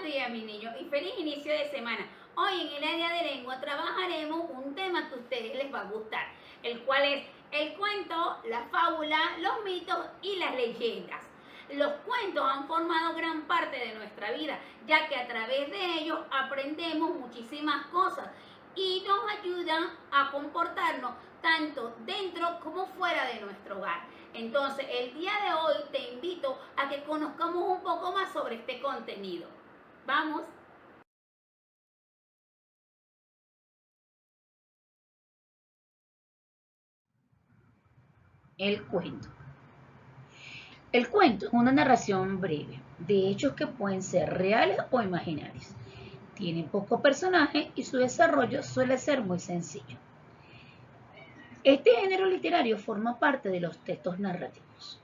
Buenos días, mis niños, y feliz inicio de semana. Hoy en el área de lengua trabajaremos un tema que a ustedes les va a gustar, el cual es el cuento, la fábula, los mitos y las leyendas. Los cuentos han formado gran parte de nuestra vida, ya que a través de ellos aprendemos muchísimas cosas y nos ayudan a comportarnos tanto dentro como fuera de nuestro hogar. Entonces, el día de hoy te invito a que conozcamos un poco más sobre este contenido. Vamos. El cuento. El cuento es una narración breve de hechos que pueden ser reales o imaginarios. Tiene pocos personajes y su desarrollo suele ser muy sencillo. Este género literario forma parte de los textos narrativos.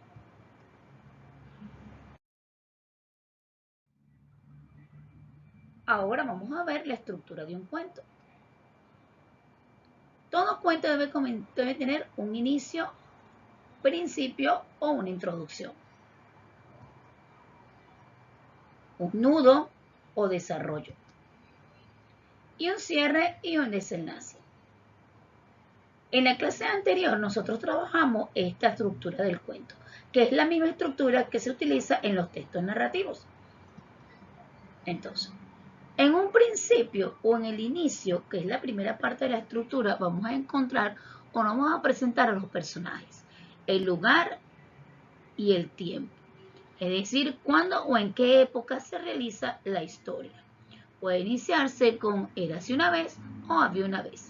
Ahora vamos a ver la estructura de un cuento. Todo cuento debe tener un inicio, principio o una introducción, un nudo o desarrollo, y un cierre y un desenlace. En la clase anterior nosotros trabajamos esta estructura del cuento, que es la misma estructura que se utiliza en los textos narrativos. Entonces, en un principio o en el inicio, que es la primera parte de la estructura, vamos a encontrar o vamos a presentar a los personajes, el lugar y el tiempo. Es decir, cuándo o en qué época se realiza la historia. Puede iniciarse con érase una vez o había una vez.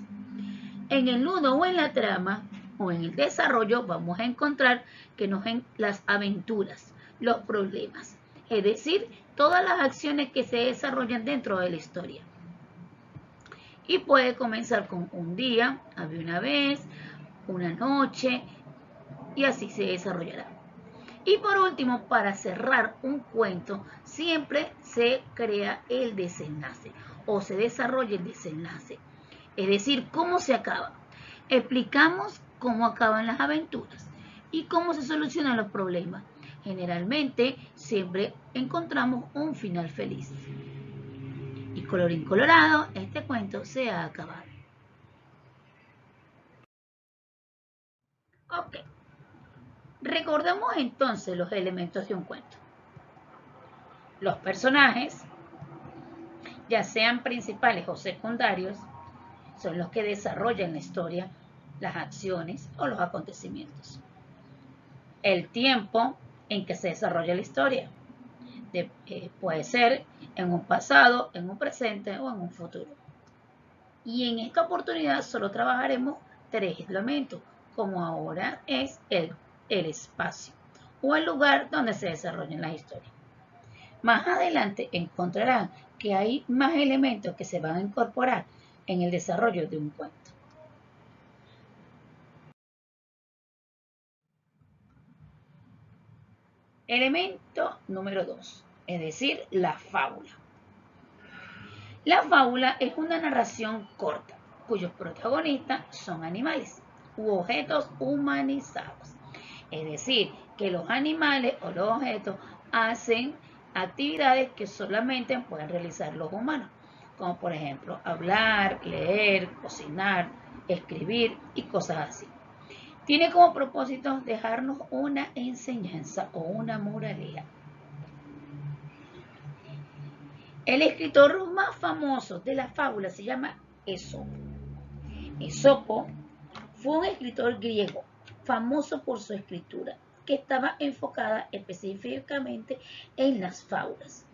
En el nudo o en la trama o en el desarrollo vamos a encontrar que las aventuras, los problemas, es decir, todas las acciones que se desarrollan dentro de la historia. Y puede comenzar con un día, había una vez, una noche, y así se desarrollará. Y por último, para cerrar un cuento, siempre se crea el desenlace o se desarrolla el desenlace. Es decir, cómo se acaba. Explicamos cómo acaban las aventuras y cómo se solucionan los problemas. Generalmente siempre encontramos un final feliz. Y colorín colorado, este cuento se ha acabado. Ok. Recordemos entonces los elementos de un cuento. Los personajes, ya sean principales o secundarios, son los que desarrollan la historia, las acciones o los acontecimientos. El tiempo en que se desarrolla la historia puede ser en un pasado, en un presente o en un futuro. Y en esta oportunidad solo trabajaremos tres elementos, como ahora es el espacio o el lugar donde se desarrollan las historias. Más adelante encontrarán que hay más elementos que se van a incorporar en el desarrollo de un cuento. Elemento número 2, es decir, la fábula. La fábula es una narración corta, cuyos protagonistas son animales u objetos humanizados. Es decir, que los animales o los objetos hacen actividades que solamente pueden realizar los humanos, como por ejemplo hablar, leer, cocinar, escribir y cosas así. Tiene como propósito dejarnos una enseñanza o una moraleja. El escritor más famoso de la fábula se llama Esopo. Esopo fue un escritor griego famoso por su escritura, que estaba enfocada específicamente en las fábulas,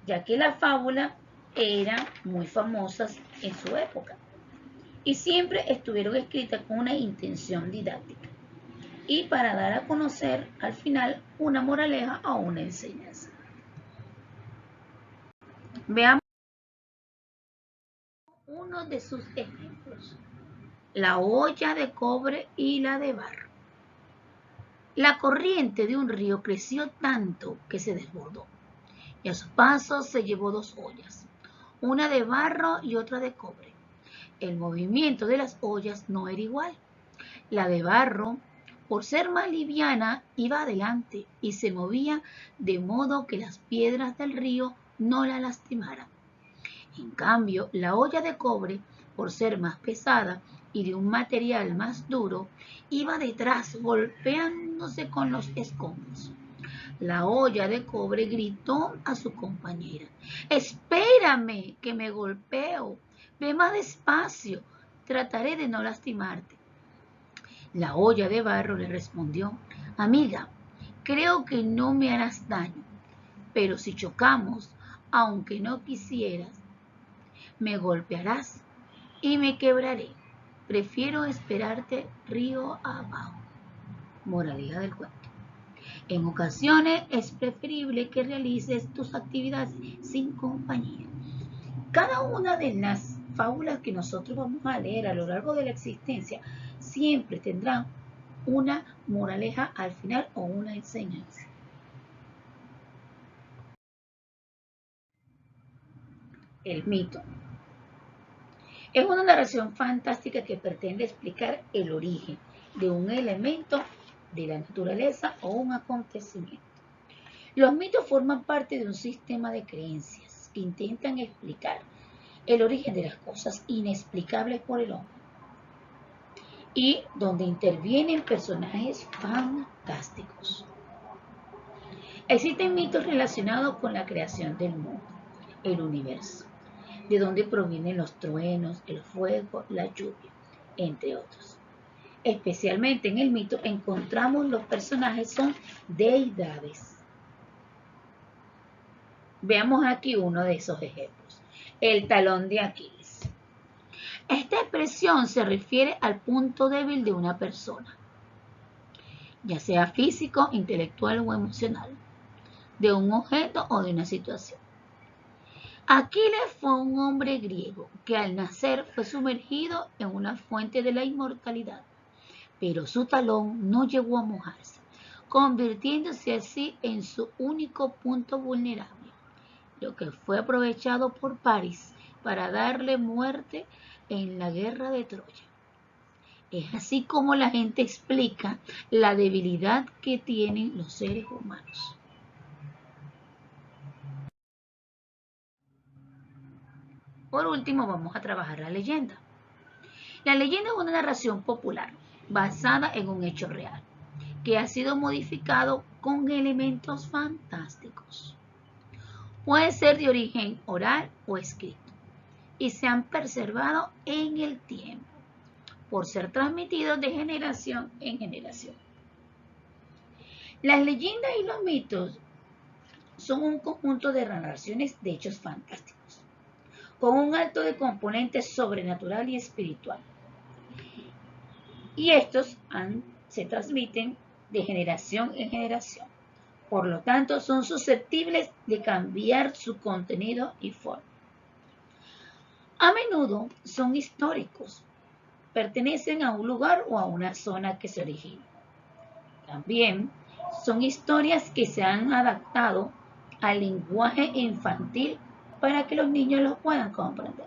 ya que las fábulas eran muy famosas en su época y siempre estuvieron escritas con una intención didáctica y para dar a conocer al final una moraleja o una enseñanza. Veamos uno de sus ejemplos: la olla de cobre y la de barro. La corriente de un río creció tanto que se desbordó y a su paso se llevó dos ollas, una de barro y otra de cobre. El movimiento de las ollas no era igual. La de barro, por ser más liviana, iba adelante y se movía de modo que las piedras del río no la lastimaran. En cambio, la olla de cobre, por ser más pesada y de un material más duro, iba detrás golpeándose con los escombros. La olla de cobre gritó a su compañera: «Espérame, que me golpeo. Ve más despacio. Trataré de no lastimarte». La olla de barro le respondió: «Amiga, creo que no me harás daño, pero si chocamos, aunque no quisieras, me golpearás y me quebraré. Prefiero esperarte río abajo». Moraleja del cuento: en ocasiones es preferible que realices tus actividades sin compañía. Cada una de las fábulas que nosotros vamos a leer a lo largo de la existencia siempre tendrán una moraleja al final o una enseñanza. El mito es una narración fantástica que pretende explicar el origen de un elemento de la naturaleza o un acontecimiento. Los mitos forman parte de un sistema de creencias que intentan explicar el origen de las cosas inexplicables por el hombre y donde intervienen personajes fantásticos. Existen mitos relacionados con la creación del mundo, el universo, de dónde provienen los truenos, el fuego, la lluvia, entre otros. Especialmente en el mito encontramos los personajes son deidades. Veamos aquí uno de esos ejemplos. El talón de Aquiles. Esta expresión se refiere al punto débil de una persona, ya sea físico, intelectual o emocional, de un objeto o de una situación. Aquiles fue un hombre griego que al nacer fue sumergido en una fuente de la inmortalidad, pero su talón no llegó a mojarse, convirtiéndose así en su único punto vulnerable, lo que fue aprovechado por París para darle muerte en la guerra de Troya. Es así como la gente explica la debilidad que tienen los seres humanos. Por último, vamos a trabajar la leyenda. La leyenda es una narración popular basada en un hecho real, que ha sido modificado con elementos fantásticos. Puede ser de origen oral o escrito y se han preservado en el tiempo por ser transmitidos de generación en generación. Las leyendas y los mitos son un conjunto de narraciones de hechos fantásticos, con un alto de componente sobrenatural y espiritual. Y estos se transmiten de generación en generación. Por lo tanto, son susceptibles de cambiar su contenido y forma. A menudo son históricos, pertenecen a un lugar o a una zona que se origina. También son historias que se han adaptado al lenguaje infantil para que los niños los puedan comprender.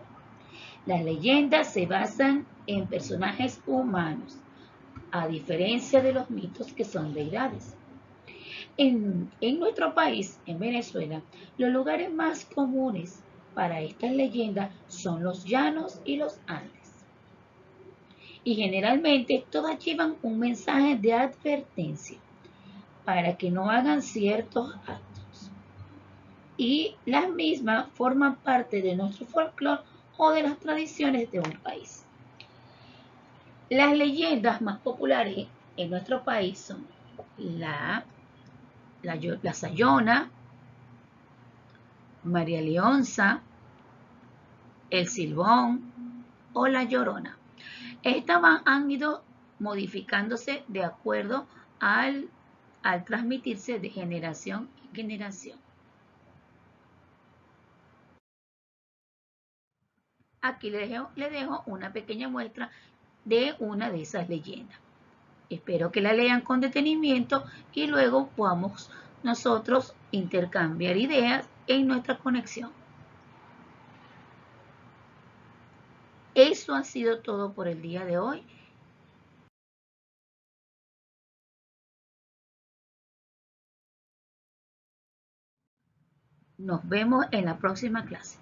Las leyendas se basan en personajes humanos, a diferencia de los mitos que son deidades. En nuestro país, en Venezuela, los lugares más comunes para estas leyendas son los llanos y los Andes. Y generalmente todas llevan un mensaje de advertencia para que no hagan ciertos actos. Y las mismas forman parte de nuestro folclore o de las tradiciones de un país. Las leyendas más populares en nuestro país son la Sayona, María Leonza, el Silbón o la Llorona. Estas han ido modificándose de acuerdo al transmitirse de generación en generación. Aquí le dejo una pequeña muestra de una de esas leyendas. Espero que la lean con detenimiento y luego podamos nosotros intercambiar ideas en nuestra conexión. Eso ha sido todo por el día de hoy. Nos vemos en la próxima clase.